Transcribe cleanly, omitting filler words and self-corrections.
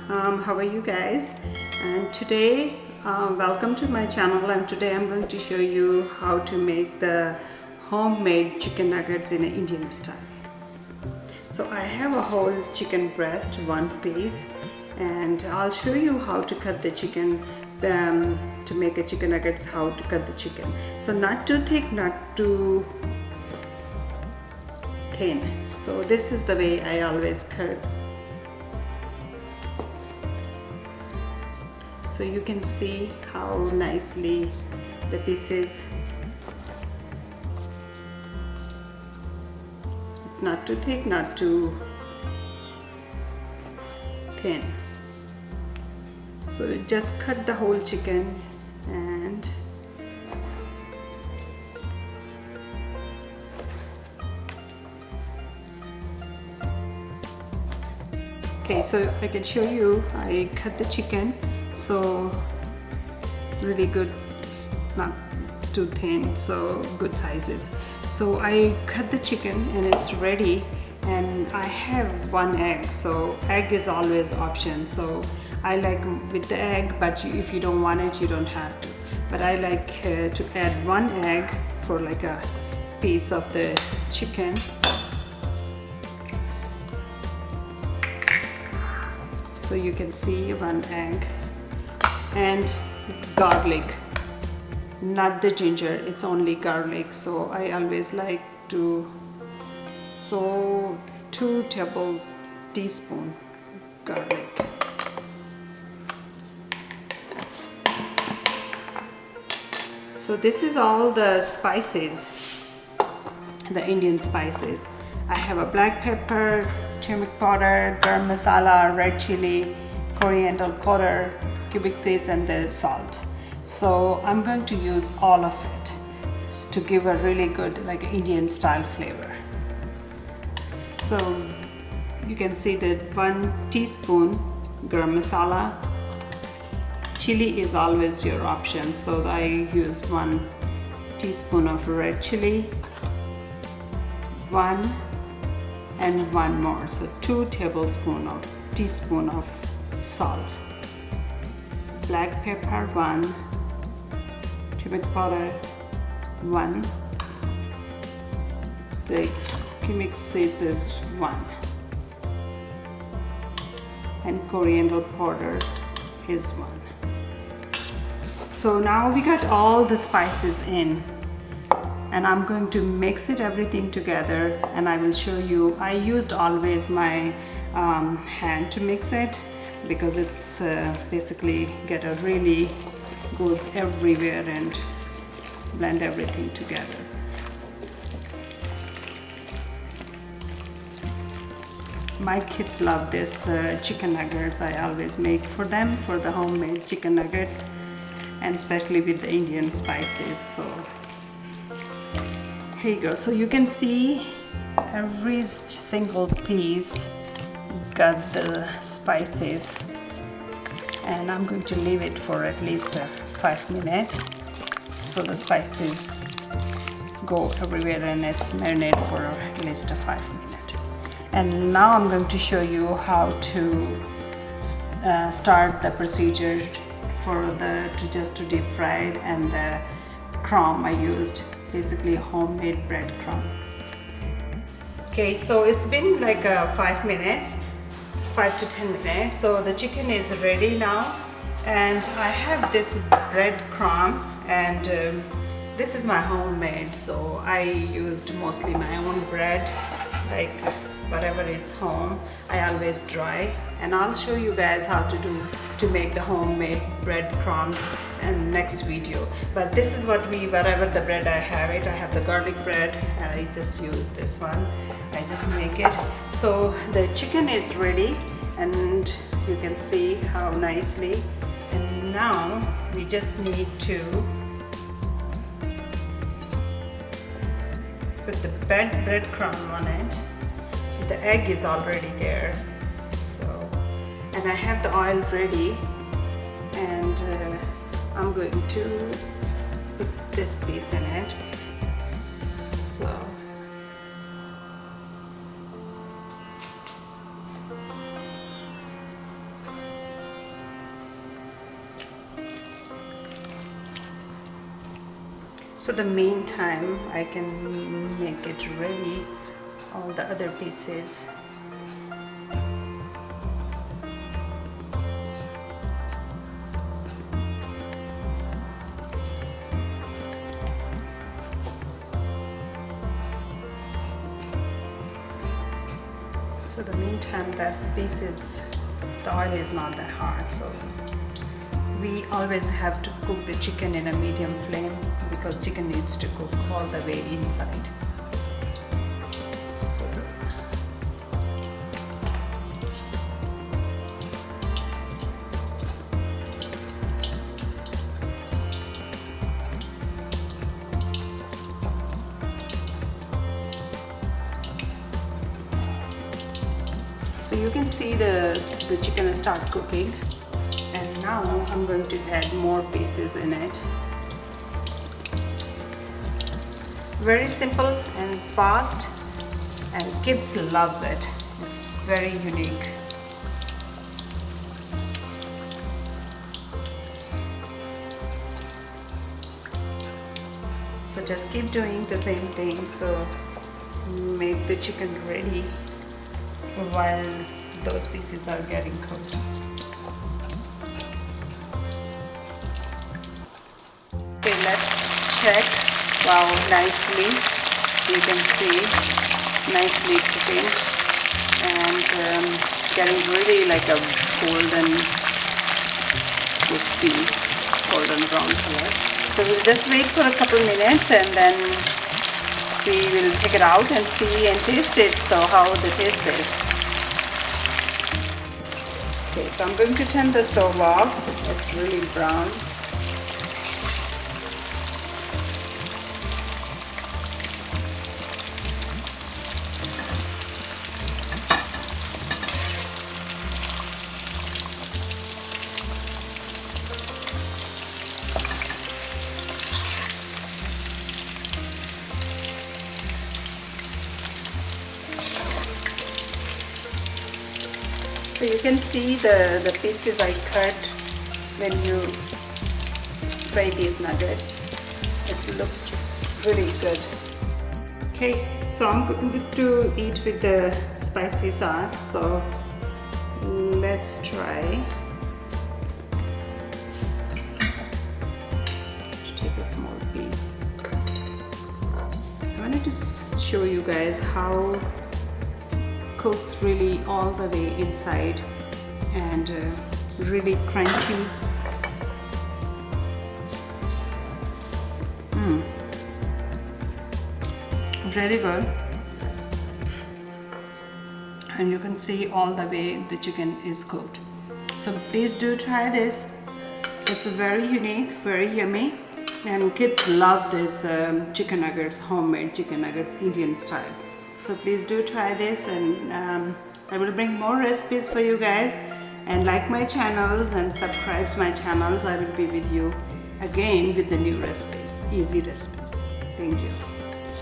How are you guys? And today, welcome to my channel, and today I'm going to show you how to make the homemade chicken nuggets in an Indian style. So I have a whole chicken breast, one piece, and I'll show you how to cut the chicken to make a chicken nuggets, how to cut the chicken. So not too thick, not too thin. So this is the way I always cut. So you can see how nicely the pieces, it's not too thick, not too thin. So just cut the whole chicken and okay, so I can show you, I cut the chicken. So really good, not too thin, so good sizes. So I cut the chicken and it's ready, and I have one egg, so egg is always option. So I like with the egg, but if you don't want it, you don't have to. But I like to add one egg for like a piece of the chicken. So you can see one egg. And garlic, not the ginger, it's only garlic. So I always like to, so 2 tablespoons garlic. So this is all the spices, the Indian spices. I have a black pepper, turmeric powder, garam masala, red chili, coriander powder, cubic seeds, and the salt. So I'm going to use all of it to give a really good like Indian style flavor. So you can see that 1 teaspoon garam masala. Chili is always your option, so I used 1 teaspoon of red chili, 1 and 1 more, so 2 teaspoon of salt, black pepper 1, turmeric powder 1, the cumin seeds is 1, and coriander powder is 1. So now we got all the spices in, and I'm going to mix it everything together, and I will show you. I used always my hand to mix it because it's basically get a really goes everywhere and blend everything together. My kids love this chicken nuggets. I always make for them for the homemade chicken nuggets, and especially with the Indian spices. So here you go. So you can see every single piece got the spices, and I'm going to leave it for at least 5 minutes so the spices go everywhere and it's marinate for at least 5 minutes. And now I'm going to show you how to start the procedure for the to deep fry it, and the crumb I used basically homemade bread crumb. Okay, so it's been like 5 minutes, 5 to 10 minutes. So the chicken is ready now, and I have this bread crumb, and this is my homemade. So I used mostly my own bread, like whatever it's home. I always dry, and I'll show you guys how to make the homemade bread crumbs in next video. But this is whatever the bread I have it. I have the garlic bread, and I just use this one. I just make it. So the chicken is ready, and you can see how nicely. And now we just need to put the bread crumb on it. The egg is already there, so, and I have the oil ready, and I'm going to put this piece in it. So So the meantime I can make it ready, all the other pieces. So the meantime that pieces, the oil is not that hard, so we always have to cook the chicken in a medium flame because chicken needs to cook all the way inside. So you can see the chicken start cooking, and now I'm going to add more pieces in it. Very simple and fast, and kids loves it. It's very unique. So just keep doing the same thing. So make the chicken ready while those pieces are getting cooked. Okay, let's check. Wow, nicely, you can see, nicely cooking and getting really like a golden, crispy, golden brown color. So we'll just wait for a couple minutes and then we will take it out and see and taste it, so how the taste is. Okay, so I'm going to turn the stove off. It's really brown. So you can see the pieces I cut when you fry these nuggets. It looks really good. Okay, so I'm going to eat with the spicy sauce. So let's try. Take a small piece. I wanted to show you guys how cooks really all the way inside and really crunchy. Very good. And you can see all the way the chicken is cooked. So please do try this. It's very unique, very yummy, and kids love this chicken nuggets, homemade chicken nuggets, Indian style. So please do try this, and I will bring more recipes for you guys. And like my channels and subscribe to my channels. I will be with you again with the new recipes, easy recipes. Thank you.